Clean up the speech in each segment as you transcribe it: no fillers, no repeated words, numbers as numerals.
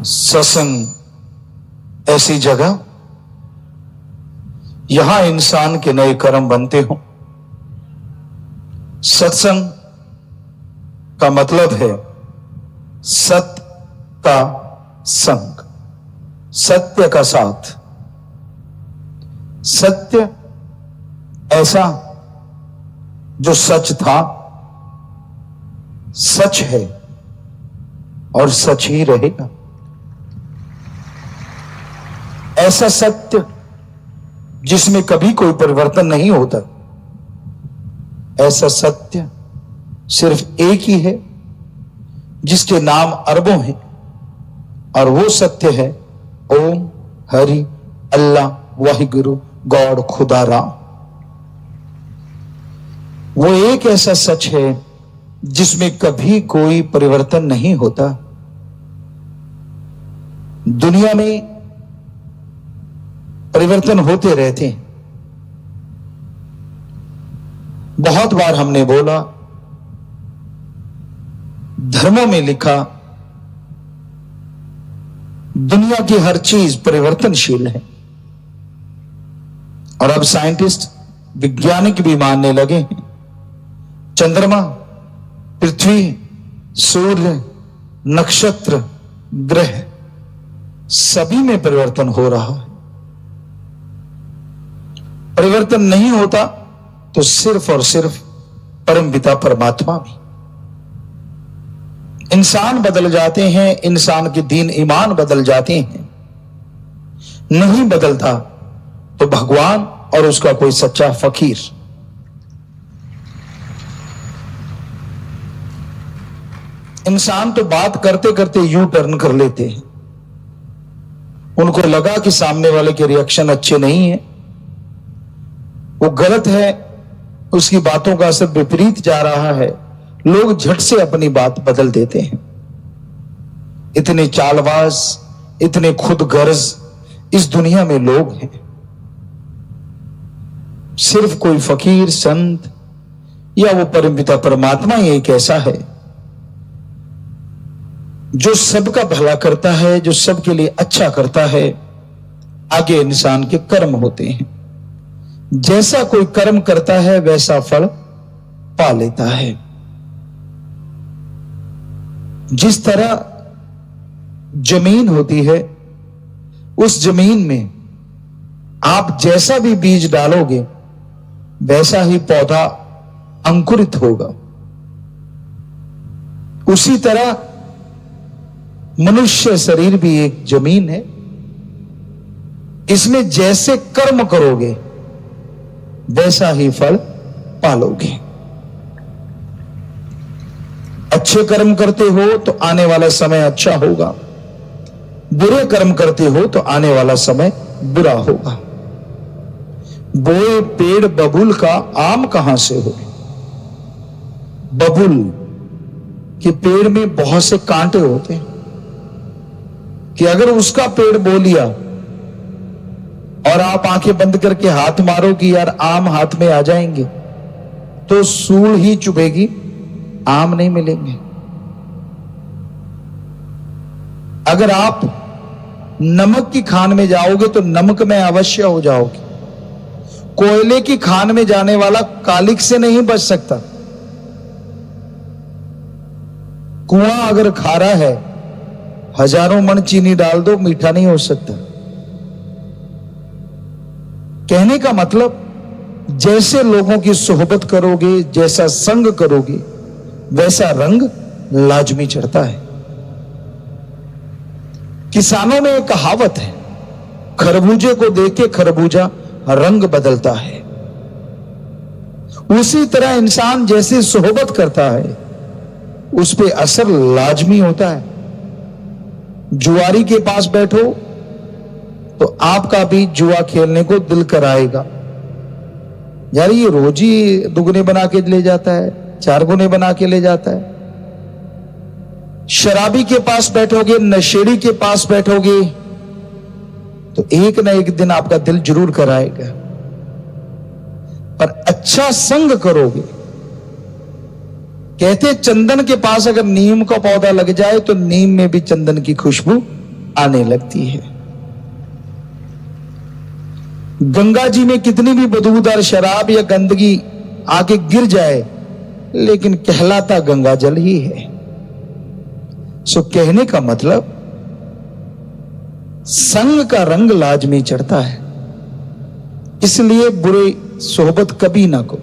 सत्संग ऐसी जगह यहां इंसान के नए कर्म बनते हो। सत्संग का मतलब है सत्य का संग, सत्य का साथ। सत्य ऐसा जो सच था, सच है और सच ही रहेगा। ऐसा सत्य जिसमें कभी कोई परिवर्तन नहीं होता। ऐसा सत्य सिर्फ एक ही है जिसके नाम अरबों हैं, और वो सत्य है ओम हरि अल्लाह वाहिगुरु गॉड खुदा राम। वो एक ऐसा सच है जिसमें कभी कोई परिवर्तन नहीं होता। दुनिया में परिवर्तन होते रहते हैं। बहुत बार हमने बोला, धर्मों में लिखा दुनिया की हर चीज परिवर्तनशील है, और अब साइंटिस्ट वैज्ञानिक भी मानने लगे हैं चंद्रमा, पृथ्वी, सूर्य, नक्षत्र, ग्रह सभी में परिवर्तन हो रहा है। परिवर्तन नहीं होता तो सिर्फ और सिर्फ परमपिता परमात्मा में। इंसान बदल जाते हैं, इंसान के दीन ईमान बदल जाते हैं। नहीं बदलता तो भगवान और उसका कोई सच्चा फकीर। इंसान तो बात करते करते यूं टर्न कर लेते हैं। उनको लगा कि सामने वाले के रिएक्शन अच्छे नहीं है, वो गलत है, उसकी बातों का असर विपरीत जा रहा है, लोग झट से अपनी बात बदल देते हैं। इतने चालबाज, इतने खुदगर्ज इस दुनिया में लोग हैं। सिर्फ कोई फकीर, संत या वो परमपिता परमात्मा ही एक ऐसा है जो सबका भला करता है, जो सबके लिए अच्छा करता है। आगे इंसान के कर्म होते हैं। जैसा कोई कर्म करता है वैसा फल पा लेता है। जिस तरह जमीन होती है, उस जमीन में आप जैसा भी बीज डालोगे वैसा ही पौधा अंकुरित होगा। उसी तरह मनुष्य शरीर भी एक जमीन है। इसमें जैसे कर्म करोगे वैसा ही फल पालोगे। अच्छे कर्म करते हो तो आने वाला समय अच्छा होगा, बुरे कर्म करते हो तो आने वाला समय बुरा होगा। बोए पेड़ बबूल का आम कहां से हो? बबूल के पेड़ में बहुत से कांटे होते हैं कि अगर उसका पेड़ बो लिया और आप आंखें बंद करके हाथ मारो कि यार आम हाथ में आ जाएंगे, तो सूल ही चुभेगी, आम नहीं मिलेंगे। अगर आप नमक की खान में जाओगे तो नमक में अवश्य हो जाओगे। कोयले की खान में जाने वाला कालिक से नहीं बच सकता। कुआं अगर खारा है, हजारों मन चीनी डाल दो, मीठा नहीं हो सकता। कहने का मतलब, जैसे लोगों की सोहबत करोगे, जैसा संग करोगे, वैसा रंग लाजमी चढ़ता है। किसानों में एक कहावत है, खरबूजे को देख के खरबूजा रंग बदलता है। उसी तरह इंसान जैसे सोहबत करता है उस पे असर लाजमी होता है। जुआरी के पास बैठो तो आपका भी जुआ खेलने को दिल कराएगा। यार ये रोज ही दुगने बना के ले जाता है, 4 गुने बना के ले जाता है। शराबी के पास बैठोगे, नशेड़ी के पास बैठोगे तो एक ना एक दिन आपका दिल जरूर कराएगा। पर अच्छा संग करोगे, कहते चंदन के पास अगर नीम का पौधा लग जाए तो नीम में भी चंदन की खुशबू आने लगती है। गंगा जी में कितनी भी बदबूदार शराब या गंदगी आके गिर जाए, लेकिन कहलाता गंगा जल ही है। सो कहने का मतलब संग का रंग लाजमी चढ़ता है, इसलिए बुरी सोहबत कभी ना करो।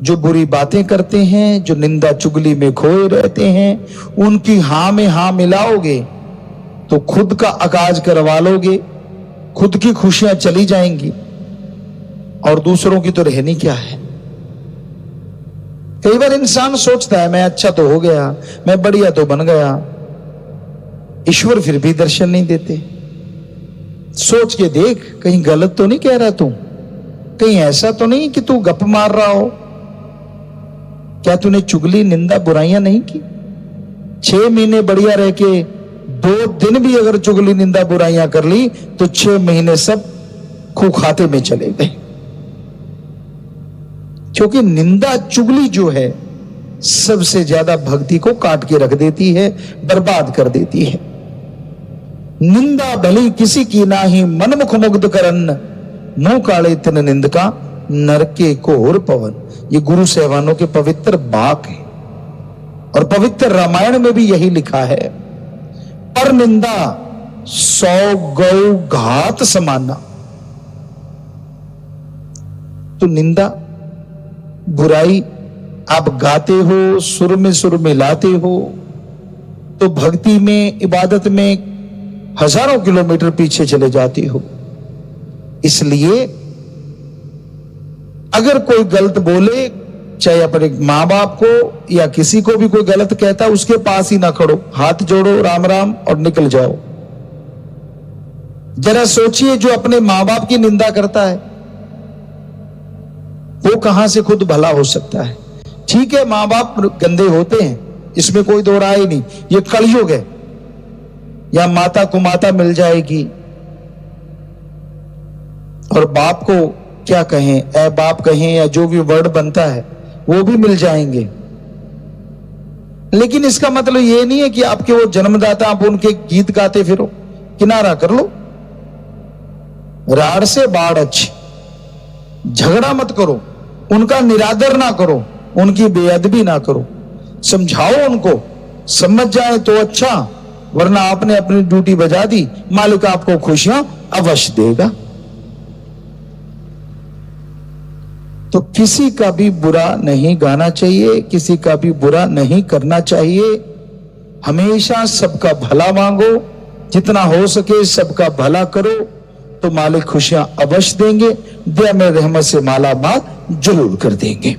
जो बुरी बातें करते हैं, जो निंदा चुगली में खोए रहते हैं, उनकी हां में हां मिलाओगे तो खुद का अकाज करवा लोगे, खुद की खुशियां चली जाएंगी और दूसरों की तो रहनी क्या है। कई बार इंसान सोचता है मैं अच्छा तो हो गया, मैं बढ़िया तो बन गया, ईश्वर फिर भी दर्शन नहीं देते। सोच के देख, कहीं गलत तो नहीं कह रहा तू, कहीं ऐसा तो नहीं कि तू गप मार रहा हो। क्या तूने चुगली निंदा बुराइयां नहीं की? 6 महीने बढ़िया रह के 2 दिन भी अगर चुगली निंदा बुराइयां कर ली तो 6 महीने सब खूह खाते में चले गए। क्योंकि निंदा चुगली जो है सबसे ज्यादा भक्ति को काट के रख देती है, बर्बाद कर देती है। निंदा भली किसी की नाही, मन मुख मुग्ध करन, मुंह काले तिन निंद का, नरके घोर पवन। ये गुरु सहवानों के पवित्र वाक है और पवित्र रामायण में भी यही लिखा है, पर निंदा 100 गौ घात समाना। तो निंदा बुराई आप गाते हो, सुर में लाते हो, तो भक्ति में, इबादत में हजारों किलोमीटर पीछे चले जाती हो। इसलिए अगर कोई गलत बोले, चाहे अपने मां बाप को या किसी को भी कोई गलत कहता, उसके पास ही ना खड़ो, हाथ जोड़ो, राम राम और निकल जाओ। जरा सोचिए, जो अपने मां बाप की निंदा करता है वो कहां से खुद भला हो सकता है। ठीक है, मां बाप गंदे होते हैं, इसमें कोई दो राय नहीं, ये कलयुग है, या माता को माता मिल जाएगी। और बाप को क्या कहें, ए बाप कहें या जो भी वर्ड बनता है वो भी मिल जाएंगे। लेकिन इसका मतलब ये नहीं है कि आपके वो जन्मदाता, आप उनके गीत गाते फिरो। किनारा कर लो, राड़ से बाढ़ अच्छी, झगड़ा मत करो, उनका निरादर ना करो, उनकी बेअदबी ना करो, समझाओ उनको, समझ जाए तो अच्छा, वरना आपने अपनी ड्यूटी बजा दी, मालिक आपको खुशियां अवश्य देगा। तो किसी का भी बुरा नहीं गाना चाहिए, किसी का भी बुरा नहीं करना चाहिए। हमेशा सबका भला मांगो, जितना हो सके सबका भला करो, तो मालिक खुशियां अवश्य देंगे, दया में रहमत से माला माल जरूर कर देंगे।